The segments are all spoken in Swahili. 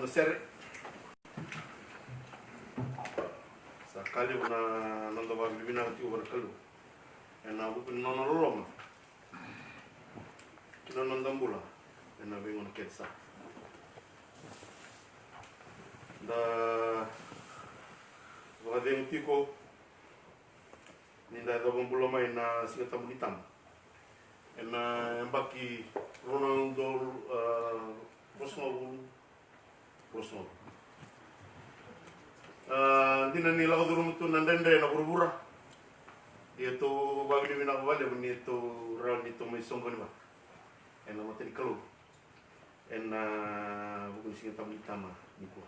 na sere. Sakali una nanda ba bibina ti over kalu. Ena buku nono loloma. Kino nanda mbula. Ena bengon ketsa. Da Wakadeng tiko ninda da bambula mai na singata munitam. Ena embaki Ronaldo Rosno. Dina ni lau duru mutu nandende na burubura. Itu bagi ni bina balik ni itu ran itu mai songkoni ba. Ena mati di kalu. Ena bukan singata munitam ni ko.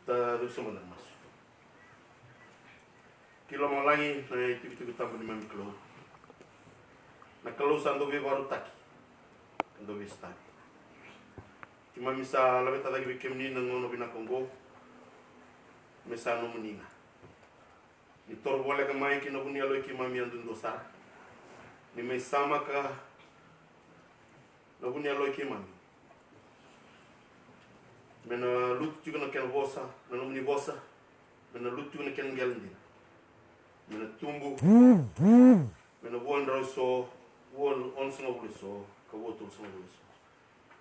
Terus sama mas. Kilo malai na itu tambah di mami kilo. Na kalau sando be baru taki. Ando be staki. Cuma misa labe tada gibi kemni nangono bina kongo. Misa no muninga. Ni tor boleh ke mai kino bunia loy ki mami andun dosar. Ni me sama ka no bunia loy ki mami. Mena lutu juga na ken bosa, mena muni bosa. Mena lutu na ken gelndi. Mena tumbu. Mena buon roso, buon onsenga buliso, ka wotul senga buliso.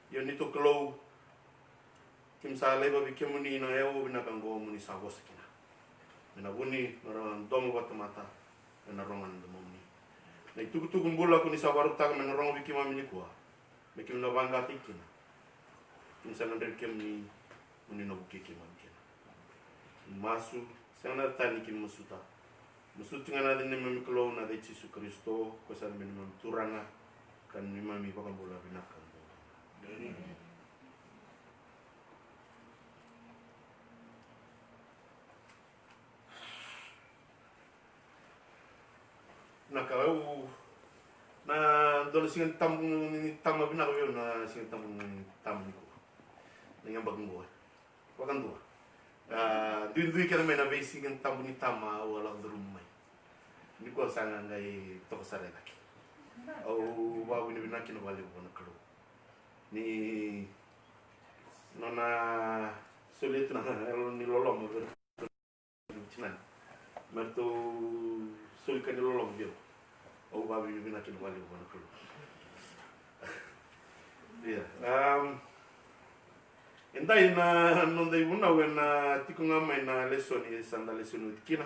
Yo nito klo kim sa leba bi kemuni na ewo bina kango muni sa bosa kina. Mena buni na domo bata mata, mena rongan de muni. Na itu kumbula ko ni sa waruta mena rongo bi kimami ni kwa. Mekim na banga tikina. Misalnya dari kami muni no buke kami masu sana tani kim musuta musut ngana de mami klo na de Yesus Kristo ko san men mam turanga kan ni mami bakal bola binakan na kau na dolo sing tambung ni tama bina ko na sing tambung tamu dengan bagung gua, wakan dua. Dui kira main abe sih kan tamu ni tama wala rumah. Ni gua sangat ngai toko sare lagi. Au babu ni bina kino balik bukan kelu. Ni nona sulit na ni lolom ber. Cinan. Mertu sulit kan ni lolom dia. Au babu ni bina kino balik bukan kelu. Iya. Entai na nonda ibuna wena tikunga mai na lesoni sanda lesoni kina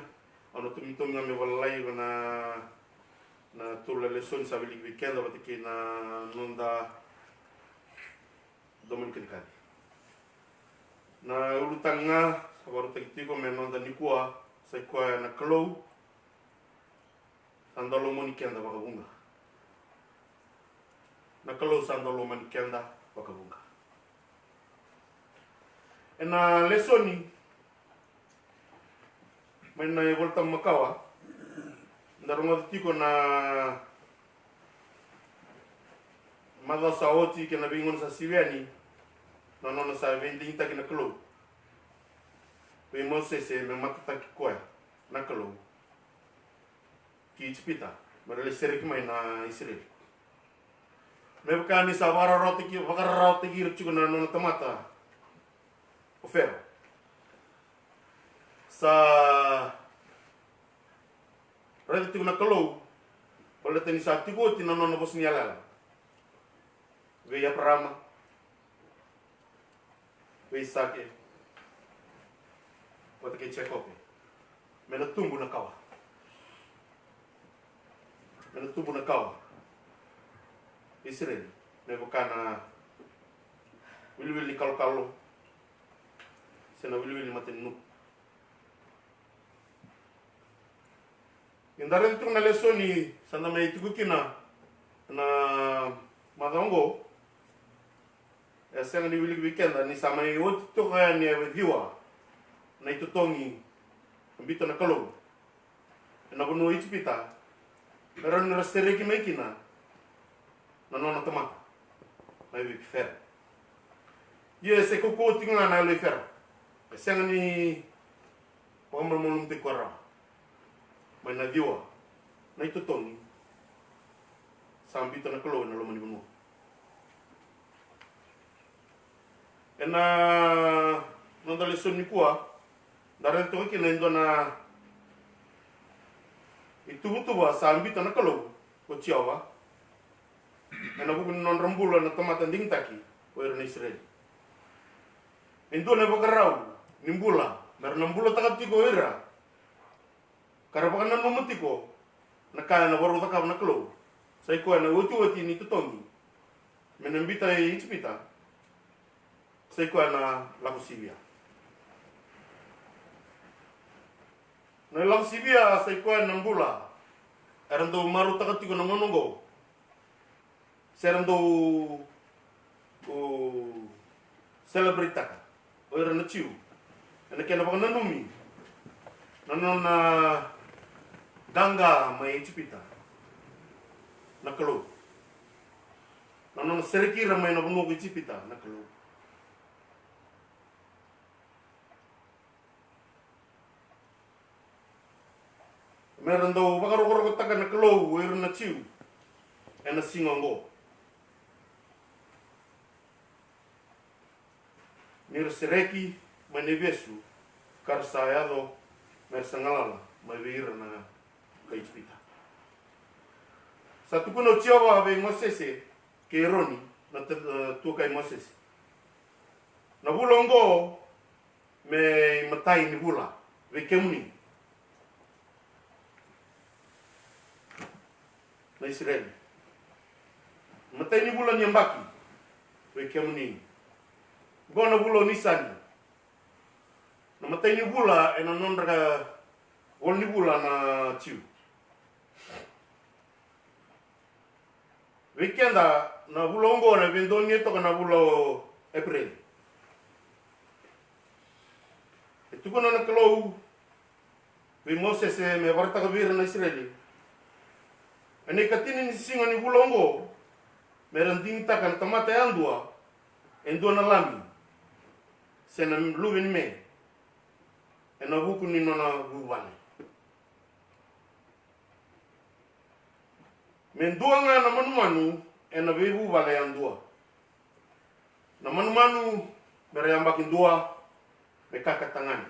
ono tum ngame walai na tula lesoni sabili weekend abati kina nonda domen kali na ulutanga sabaru tiko me nonda nikua sai kwa na klo sandalo moni kenda bakabunga na klo sandalo moni kenda bakabunga. Ena lesoni mena volta makawa ndarunga tiko na mada saoti ke na bingon sa siviani na nona sa vending tak na klo pe mose se me matata ki koya na klo ki chipita marale serik mai na Israel me bakani sa vara roti ki ruchuko na nona tomata Ofero. Sa relatif na kalau oleh tani sa tigo tina nono bos nialala. Veya prama. Veya sake. Wata ke chekope. Mena tumbu na kawa. Israel. Me bukana wili kalau sena wili maten nu. Indaren tu na lesoni sana mai tukukina na madongo. Sena ni wili weekend ni sama i wot to ga ni viwa. Na itu tongi mbito na kalo. Na bono ichpita. Meron na sereki mekina. Na nona tama. Mai bi fer. Yes, e koko tinga na le fer. Seng ni pamar molum te kora. Mai na diwa. Na itu tongi. Sambi to na kalo na lo mani bono. ena nondale soni kua dare to ki nendo na itu butuwa sambita na kalau ko chiawa ena buku non rambula na tomata ding taki o era Israel endo na bakarau nimbula mer nambula takati ko era karapakana numutiko na kaya na baru takam na kalau sai ko na uti ni tutongi menembita e ichpita sai ko na lakusibia na lakusibia sai ko na mbula erando maru takati ko na ngonongo serando o celebrita o era na chiu na kena baka nanumi na ganga mai ichpita na kalau nanon seriki ramai na buno ichpita na kalau merando bakaro taka na kalau wer na chiu ena singongo mir sereki manevesu karsayado mersangalala mai vir na kaichpita satu kuno chiawa ve Mosese ke roni na tu kai Mosese na bulongo me matai ni bula ve kemuni na Israel matai ni bula nyambaki ve kemuni bona bulo nisani na matai ni bula ena nonra wol ni bula na chiu weekenda na bulongo na vendoni to na bulo April tu kono na klo we Moses me varta ka vir na Israeli ane katini ni singa ni bulongo meranding ta kan tamata andua endo na lami sena luwen me ena buku ni nona buwane mendua nga na manu ena bebu vale andua na manu mereyamba kindua me kaka tangan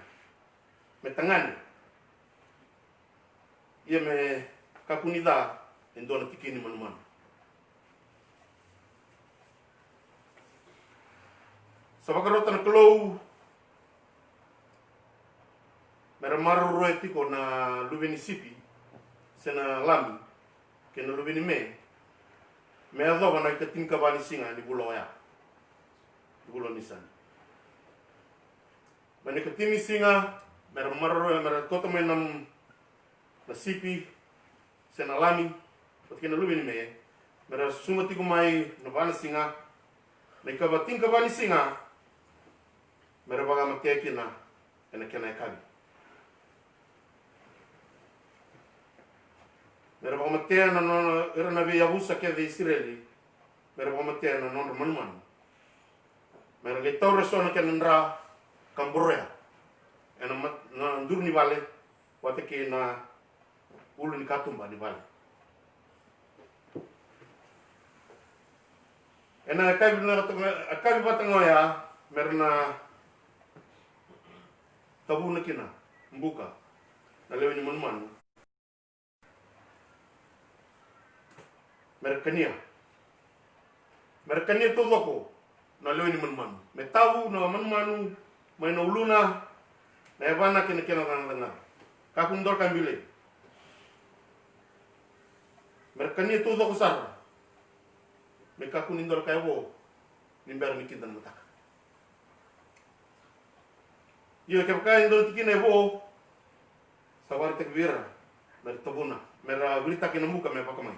ia me kakunida endo na tikini manu sabakarota na kalau meramaru roetiko na lubeni sipi sena lami kena lubeni me adoba na ikatinka bani singa ni bulo ya bulo nisan mane katimi singa meramaru merakota menam na sipi sena lami kena lubeni me merasumati kumai na bani singa na ikabatinka bani singa merabaga matekina ena kena kabi meraba matea na no era na via busa ke de Israeli meraba matea na no manman meraba le torre sona ke nra kamborea ena na ndurni vale wate ke na ulu ni katumba ni vale ena akabi batanga ya merna tabu na kina mbuka na leo ni manman Merkania to loko na leo ni manman me tabu na manmanu mai na uluna na evana kena na kakundor kambile merkania to loko sar me kakunindor kaibo nimber ni kintan mutaka yo ke pakai ndo tikine bo sawar tekbira mer tabuna mer berita kena muka me pakamai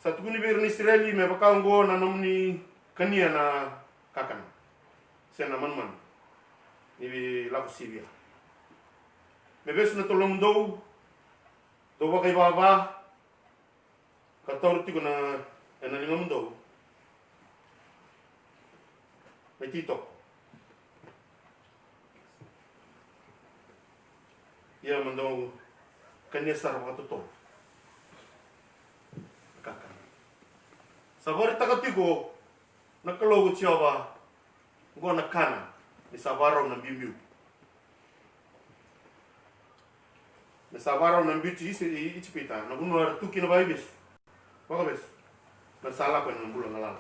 satu kuni bir ni Israeli me pakango na nomni kania na kakan sena manman ni laku sibia me bes na tolong do to ba kai baba kator tiko na ena lingam do me tito ia mando kania sar waktu to kakan Sabari takatiko na kalogo chiova go na kana ni sabaro na bimbiu. Na sabaro na bichi ichipita na bunuar tuki na baibis. Baka bes. Na sala ko na bulan ngala.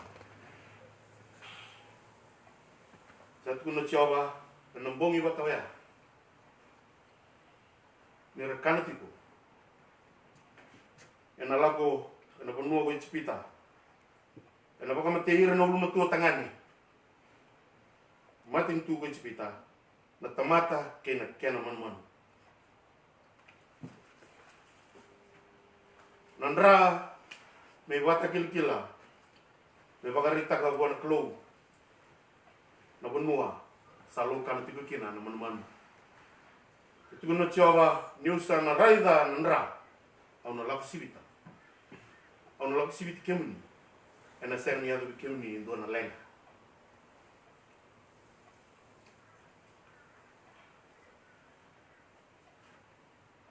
Satu na chiova na bongi batawaya. Ni rekana tipo. Ena lago ena bonua go ichipita. Ena baka mateira na uluma tua tangani. Mating tu go ichipita. Na tamata kena man. Nandra me wata kilkila. Me bakarita ka buana klo. Na bonua salong kana tiku kina na man. Itu no chiova niusa na raida nandra. Au na laku sibita. Au na laku sibita kemuni. Ena ser ni adu kemuni ndo na lenga.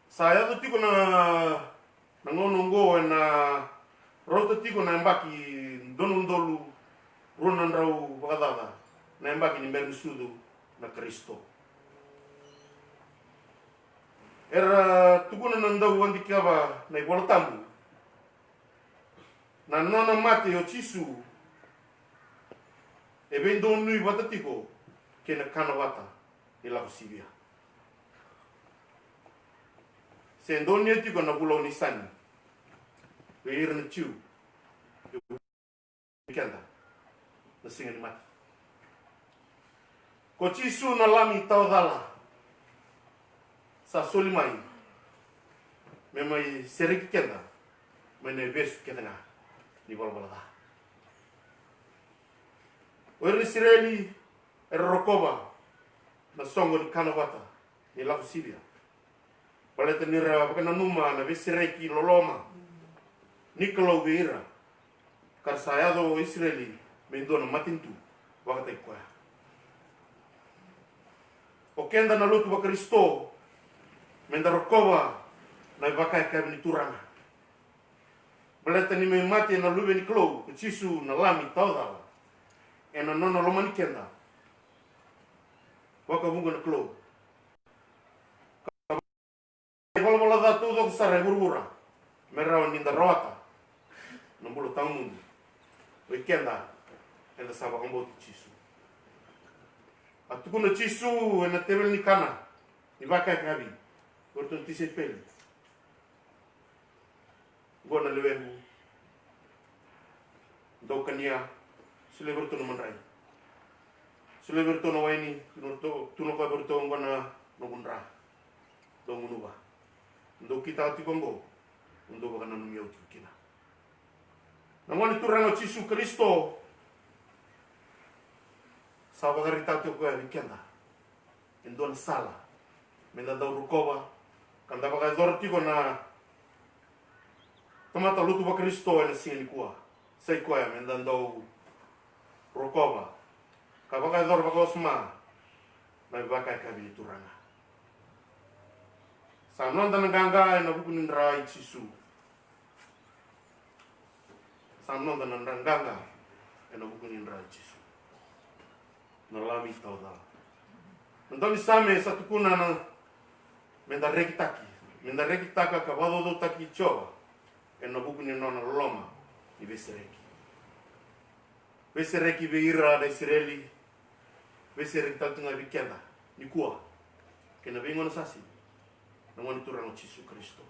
Saya tu tiko na ngonongo na rota tiko na mbaki donundolu ronan rau bakadada na mbaki ni mersudu na Kristo. Era tukuna nandau wandi kaba na ibola tambu. Na nona mate o chisu. E bendo nui watatiko ke na kana wata i la sibia. Se ndoni tiko na bulo ni sani. Weir na chiu. Kenda. Na singa ni mate. Ko chisu na lami tau dala. Sa solimai memai serik kenda mene besu ketanga ni bola da ori Israeli rokoba na songo ni kanawata ni la Siria paleta ni ra baka numa na besireki loloma nikolo beira karsayado Israeli mendona matintu wakati kwa o kenda na lutu ba Kristo mendarokova na bakai kabini turanga. Beleta ni me mati na lube ni klo, chisu na lami tauda. Ena nono lomani kenda. Waka bunga na klo. Bola da tudo que sare burbura. Merra ninda rota. Nambulo tamundo. Weekenda enda saba kombo chisu. Atukuna chisu ena tebel ni kana. Ni bakai kabi. Porto tise pele. Gona lewehu. Dokania seleberto no manrai. Seleberto no waini no tuno ka berto ngona no gunra. Do munuba. Ndo kita ti kombo. Ndo baka nanu miau tikina. Namoni turanga Yesu Kristo. Sabagarita tu ko weekenda. Endon sala. Menda da rukova. Kanda baka dortiko na tomata lutu ba Kristo ena sini kuwa. Sei kuwa menda ndau rukova. Ka baka dor baka osma. Na baka kabi turanga. Sa nonda nganga ena buku nindra Yesu. Sa nonda nganga ena buku nindra Yesu. Nalami tauda. Ndoni same satukuna na menda reki taka kabado do taki chova eno buku ni nona loma i besereki beira da Israeli besereki tatunga bikenda ni kuwa kena bengo na sasi na ngoni turano Yesu Kristo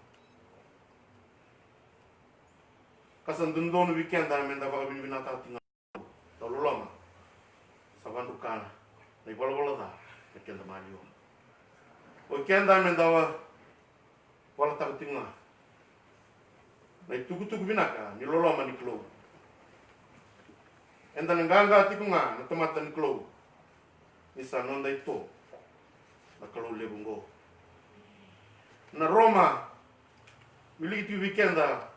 kasan dundono bikenda menda baka binata tinga to loma sabandu kana na ibola da kenda malio o kenda mendawa wala takutinga na tuku binaka ni loloma ni klo enda nganga tikunga na tomata ni klo ni sanonda ito na klo lebungo na Roma miliki tu weekenda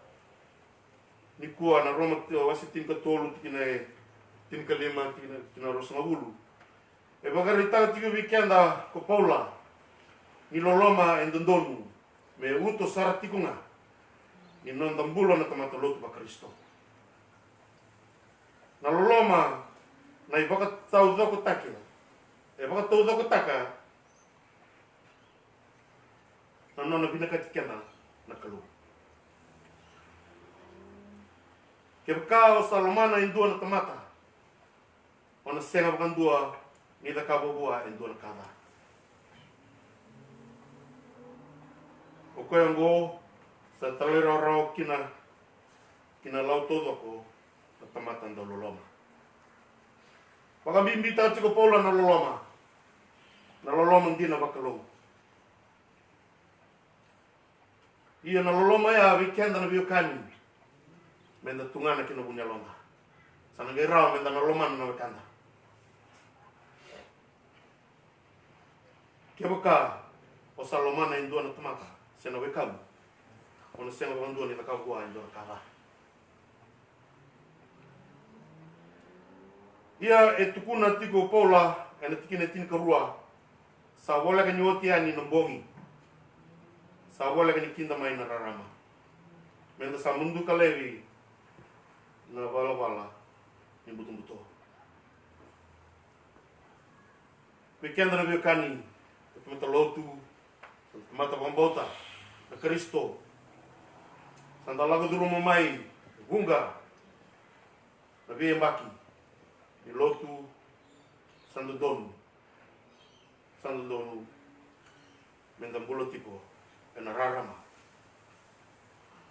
ni kuwa na Roma wasitin ka tolu tin kalima tina rosangulu e bagarita tiku weekenda ko Paula ni loloma endondonu me uto saratikunga ni nondambulo na tomatolotu ba Kristo na loloma na i waka tau doko take e waka tau doko taka na nona bina kati kena na kalu ke waka o Salomana indua na tamata ona senga wakandua ni da kabogua indua na kada o koe ngo sa talera rao kina lau todo ko na tamata nda loloma waka bimbita tiko pola na loloma ndina wakalo ia na loloma ya wikenda na biokani menda tungana kina punya longa sana gerao menda na loloma na wikanda kebaka o Salomana indua na tamata sena wekabu ona sena wakandua ni takabua indua na kava ia e tukuna tiko pola e na tikine tin karua sa wala ka nyoti ani nombongi sa wala ka nikinda mai na rarama menda sa mundu kalevi na wala ni buto weekend na biokani mata lotu mata bombota na Kristo sanda lago duru mai bunga na bie maki ni lotu sandodonu menda bulotiko na rarama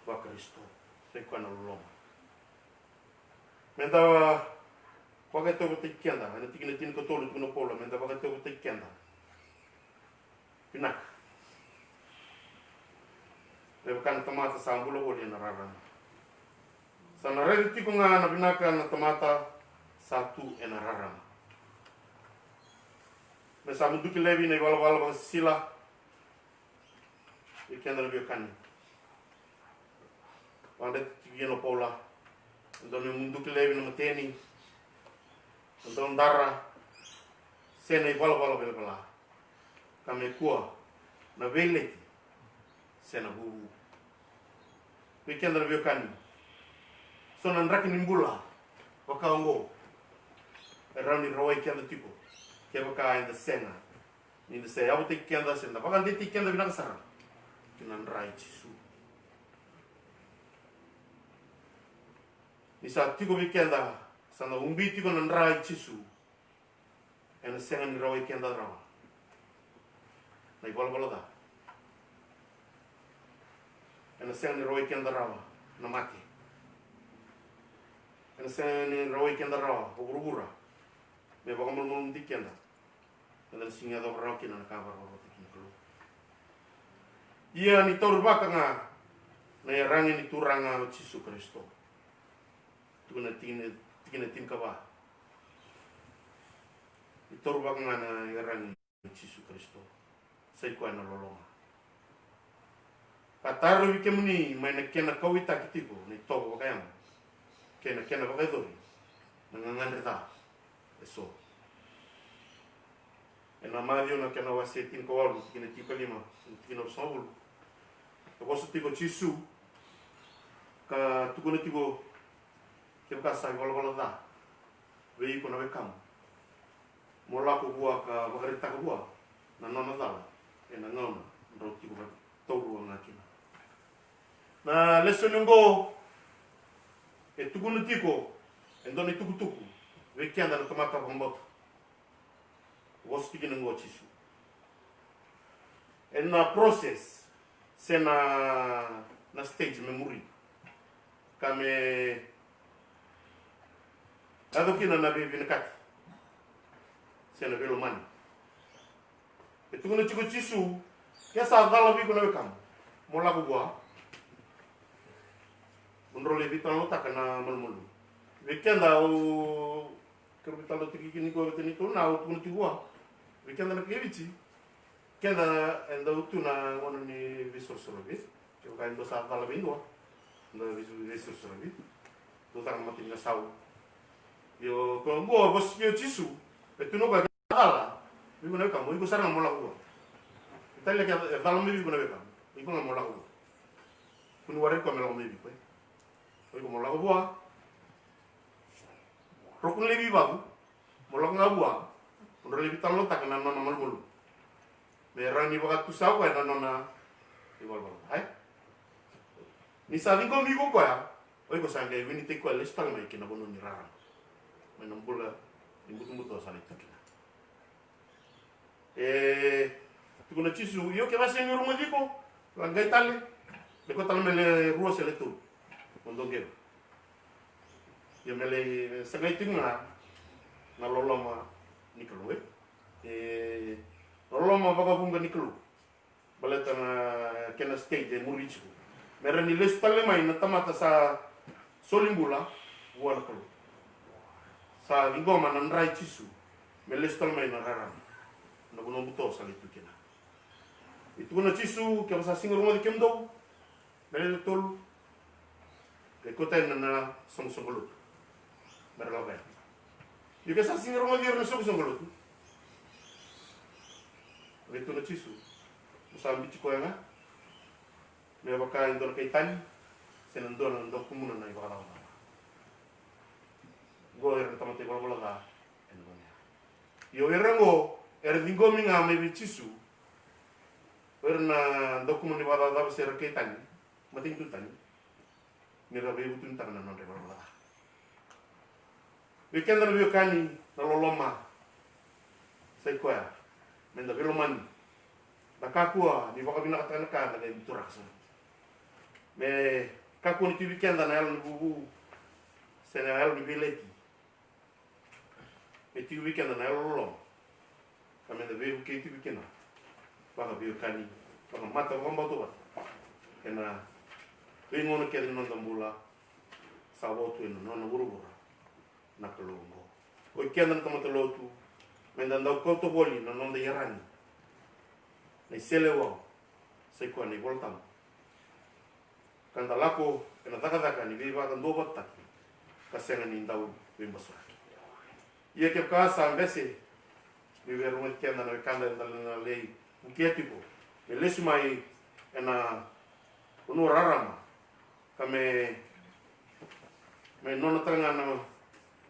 wa Kristo se kwa na loloma menda wakato tikianda ana tikina tin ko tolu kuno pola menda wakato tikianda pinak lebo kan tamata sambulo ko na rarama sana redi tiko nga na binaka na tamata satu ena rarama mesa munduki levi na wala sila ikenda na biokani wanda tikino pola ndoni munduki levi na mateni ndon dara sena wala bela kame kua na vele sena bu ikenda na biokani so na ndraki nimbula wakaongo erani rawai kenda tipo ke baka in the sena ni de se abu tikenda sena baka de tikenda binang sara kinan rai chisu ni sa tiko vikenda sana umbi tiko nan rai chisu ena sena ni rawai kenda rawa na bola da ena sena ni rawai kenda rawa na mati ena sena ni rawai kenda rawa burubura me baka mulmul tikenda dan singa do roki na kabar roti kilo ia ni tor baka nga na rangi ni turanga o Yesu Kristo tu na tin ka ba ni tor baka nga na rangi o Yesu Kristo sai ko na lolonga kataru wike muni mai na kena kawita kitiko ni to baka yang kena baka dori na ngandreta eso ena mario na kena wase tin ko walu kina tipo lima kina sobul to boso tipo chisu ka tukuna tipo ke ka sai wala da vei ko na bekam mola ko bua ka bagarita ko bua na nona da ena ngona ndo tipo toru na kina na lesonungo e tukuna tipo endoni tukutuku weekend na tomata bombota wosti ngo chisu en na process se na stage memory kame ado kina na bibi nakat se na velo mani e tu no chico chisu ke sa dala bi ko na kam mola ko gua unrole vitano takana mulmulu weekend au kerubitalo tikini ko teni to na au tu no tigua weekend na kevici kenda enda utuna ono ni visorsorobi ke ka ndo sa dala bindo na visorsorobi to tang mati na sau yo ko ngo bos yo chisu etu no ka dala bi ko na ka mo ko sarang mola ko italia ke dala mi bi ko na ka iko na mola ko kun ware ko melo mi bi ko mola ko rokun lebi babu molok ngabua ndo lebi talo tak na nona malmulu merani bakat tu sawa na nona ibal bal hai ni saling ko migo ko ya oi ko sangai wini te ko listang mai kina bono ni rara mai nambula ni mutu sale tukina tukuna chisu yo ke base mi rumah diko langai tale de ko tale mele ruo sele tu mondo ge yo mele sangai tinga na loloma nikelu loloma baka bunga nikelu baleta na kena state de murichu mera ni les tale mai na tamata sa solimbula wala kelu sa ngoma na ndrai chisu mele tale mai na rara na buno buto sa itu kena itu na chisu ke basa singa rumah di kemdo mele tol ke kota na song songolo mera la ba Yuka sa singa rumah dia resok songolo tu itu na chisu usambi chiko yanga me baka indor kaitan senandor ndo kumuna na ibaka lawa go er tamate bola ga engonya yo erango er dingo minga me chisu erna ndo kumuni bada da ser kaitan mating tu tani mira be butun tarna non bola weekend na biokani na loloma sai koya menda velomani nakakua ni baka bina katana ka na bitura sa me kaku ni weekend na el bubu sena el ni beleti me ti weekend na el lolo kame da be ke ti weekend baka biokani baka mata bomba to ba kena ngono ke no ndambula sabotu no no burubura na kalongo o kenda tamo te lotu menda ndau koto boli na nonda yarani na selewa sai ko ni voltam kanda lako kena taka ni viva kan do botta kasenga ni ndau bimbaso ia ke kasa ambese ni veru mo kenda na kanda na lei ukietiko elesu mai ena uno rarama kame me nona tanga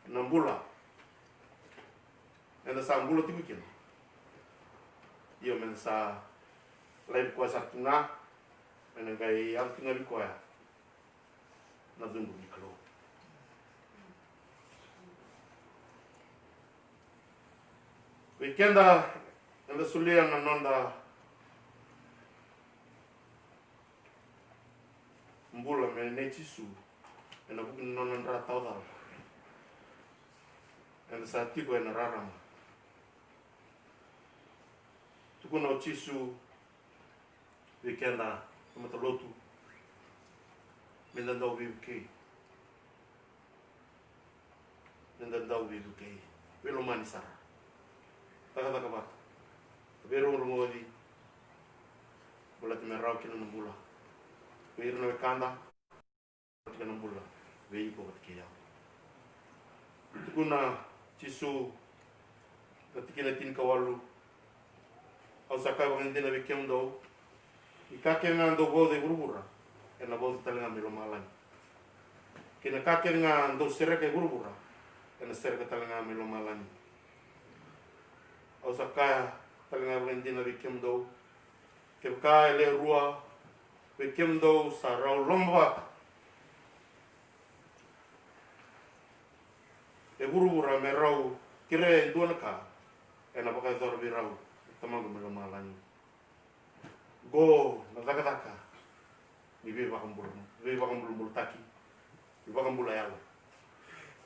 na mbula enda sa mbula tibukin iyo men sa lain kuasa tunga men gai al tunga bikoya na dungu niklo weekenda enda sulia na nonda mbula me nechisu enda bukin nona ndra tawdal enda sa tiko ena rarama tukuno chisu weekenda matalotu mendandau bibuke velo mani sara taka ba vero ngodi bola te merau kina nambula vero no kanda kina nambula vei ko kia tukuna chisu katikina tin kawalu au saka vendena vikendo ikake ngando go de gurubura ena bo talenga melo malan kina kake ngando sereke gurubura ena sereke talenga melo malan au saka talenga vendena vikendo ke ka ele rua vikendo sarau lomba e gurubura merau kire duanaka ena baka zor virau tamago melo malan go na taka ni be bakambul taki ni bakambul ayalo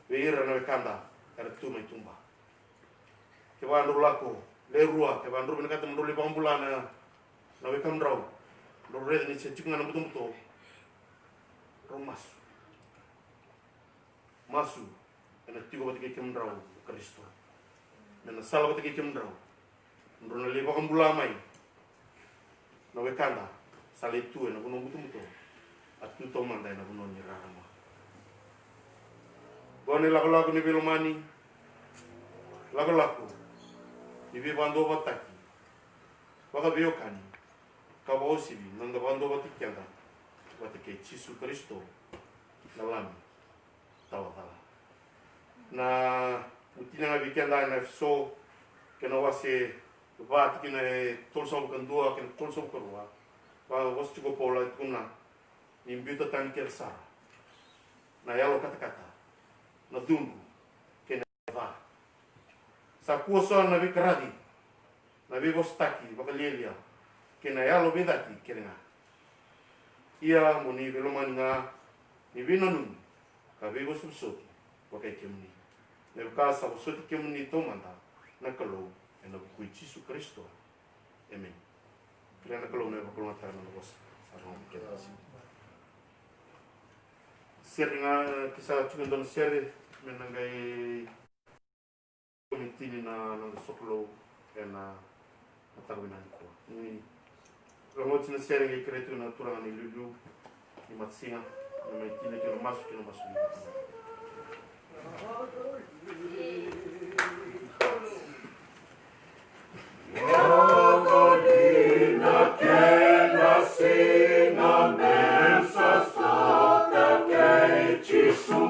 be ira no kanda era tu mai tumba ke wandu lako le rua ke wandu ben kata mendoli bakambulana na we kamdrau do red ni se tikna na butum to romas masu ena tigo batike kamdrau kristo mena sala batike kamdrau ndo na le bakambula mai na wekanda sale tu na kuno mutu atu to manda na kuno ni rama gone lago ni belomani lago ni be bando bataki baka biokani ka bosibi nanda bando batikyanda batike chisu kristo na lami tawa na tina nga weekend na so kena wase va kina tolso kan dua kena tolso kan dua wa was chuko pola kuna imbita tan kersa na yalo kata na dungu kena va sa kuoso na vikradi na vivostaki bakalelia kena yalo bedaki kena ia muni velomanga ni vinanun ka vivosubsoti wakai kemni ne kasa usoti kemni tomanda na kalau ena kui Yesu Kristo amen kena kalau ne bakolo tara na bos sarong kita seringa kisa chukundon sere menangai komitini na soklo ena atawinan ko ni Ramotina seringa ikretu na turang ni lulu ni matsinga na may tinigil masuk Magdalena kena singa mensa sota kay Jesu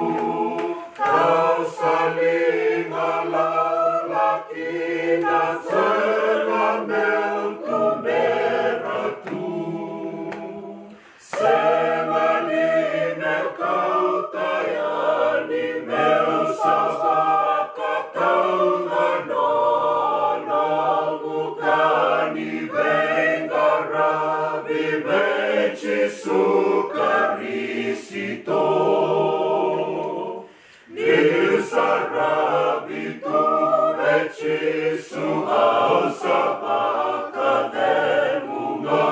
kau saling lalaki na selamel tu meratu semalina kau tayani mensa katau ngano bukani bengara bibe Jesu Karisito Nisarabitu be Jesu ausabaka demunga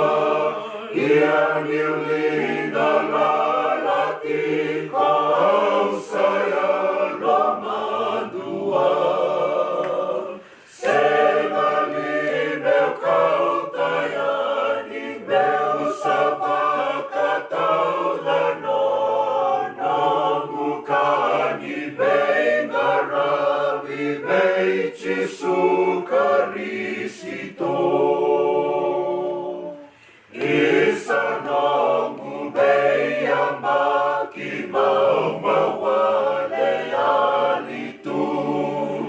ia niulina lalaki kau saya lomandua sengali meu kau tayani meu sabaka tau danono bukani bengara bibe Jesu Karisito isanongu beya maki mau mawale alitu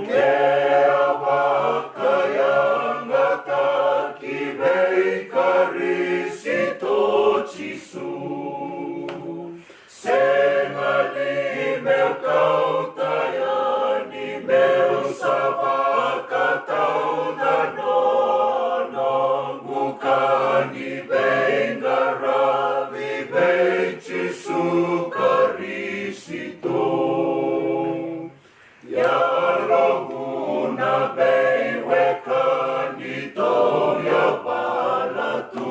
kea bakayang ataki bei Karisito Jesu sengali meu kau tayani meu sabaka tau danono bukani bengara bibe Jesu Karisito ya loguna bewe kanito ya balatu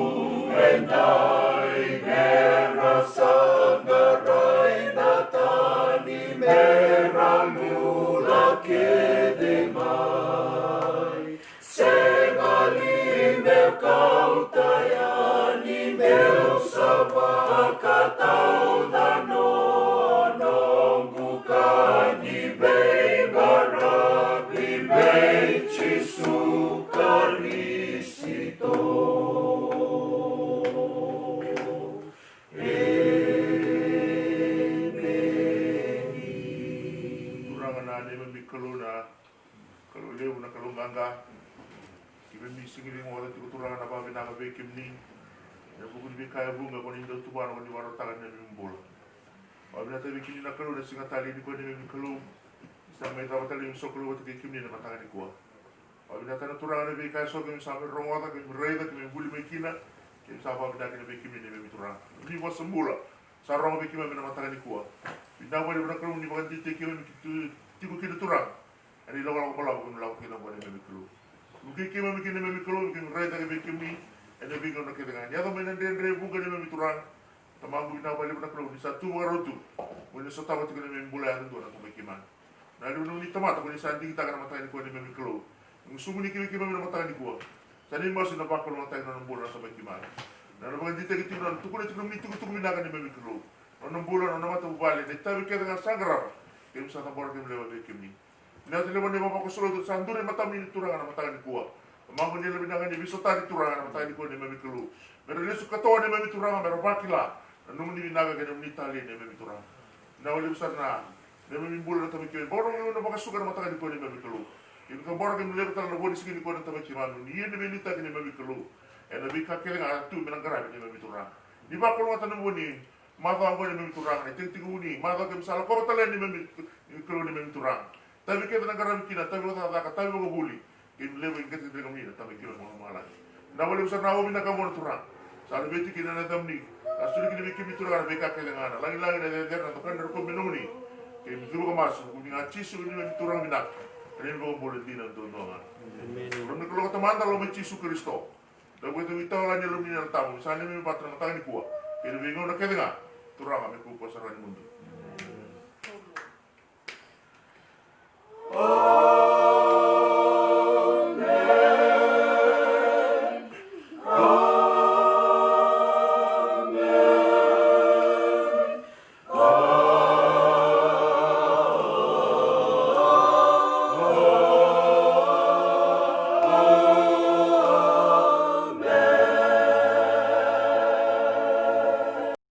endai mera sanggarai natani mera lula kedemai sengali meu kau tayani meu sabaka tau danono bukani bengara bibe Jesu Karisito turangan na ni mamikalo na kalau lew na kalunganga kibe misingiling ora tu turangan apa binanga bekim ni ya buku di kaya bunga ko nindo tubano ko ni waro tagan na mimbol wabina tabi kini na kalu na singa tali ni ko ni mamikalo sampai tahu tali misoklo wat bekim ni na matangan ni ko wabina tana turangan na bekaya so kami sampai rongota kami reida kami buli mekina kami sapa bina kini bekim ni mami turang ni was sembula sarong bekim na matangan ni ko bina wali bina kalu ni bagan tite kami tiku kini turang ani lawa ko lawa kina wali mamikalo mungkin kami mikir ni mamikalo kami reida kami bekim ni ene bingo na kedengan ya kami nandere buka ni mamiturang tamagu ina bali bana klo di satu warotu muni sota wati kene membula anu dona ko bekiman na lu ni tamata ko ni sandi kita kana mata ni ko ni mamiklo ngusumu ni kimi na mata ni ko sani mas na bakol mata na nombula sa bekiman na lu ngandi te kitu na tukune tukune mitu kutu mina kana ni mamiklo na nombula na mata ubali de tabi kedengan sangra kemi sa tambor kemi lewa bekimni na tele mo ni mama ko solo sandure mata mi turang na mata ni ko Mago ni lebih nangan ni biso tadi turang na tadi ko ni mami kelu. Pero lesu kato ni mami turang pero bakila. Nung ni naga kene ni tali ni mami turang. Na wali besar na ne mi bulu ta mi ke boro mi no baka sugar mata di ko ni mi kelu in ka boro ke mi le ta no bodi sigi ko ta mi manu ni yende mi ta ni mi kelu e na bi ka ke nga tu mi ngara ni mi turang di ba ko mata no boni ma fa ngone mi turang ne tinti uni ma ka misala ko ta le ni mi kelu ni mi turang tapi ke na ngara mi kina tapi ko ta ka tapi ko buli in le mi ke ti ko mi ta mi kelu mo mala na wale usar na mi na ka mo turang sa beti kina na tamni asuli kini mi kimi turang be ka ke ngana lagi na der na to kan ko mi no ni ke mi ko mas ko mi ngaci su ni mi turang mi nak ini ko boleh dina to no nga ron ko ko tamanda lo mi Yesus Kristo da ko to itaw la ni lo mi na tamu sa ni mi patra na tani kuwa ke mi ngo na ke nga turang mi ko pasara ni mundo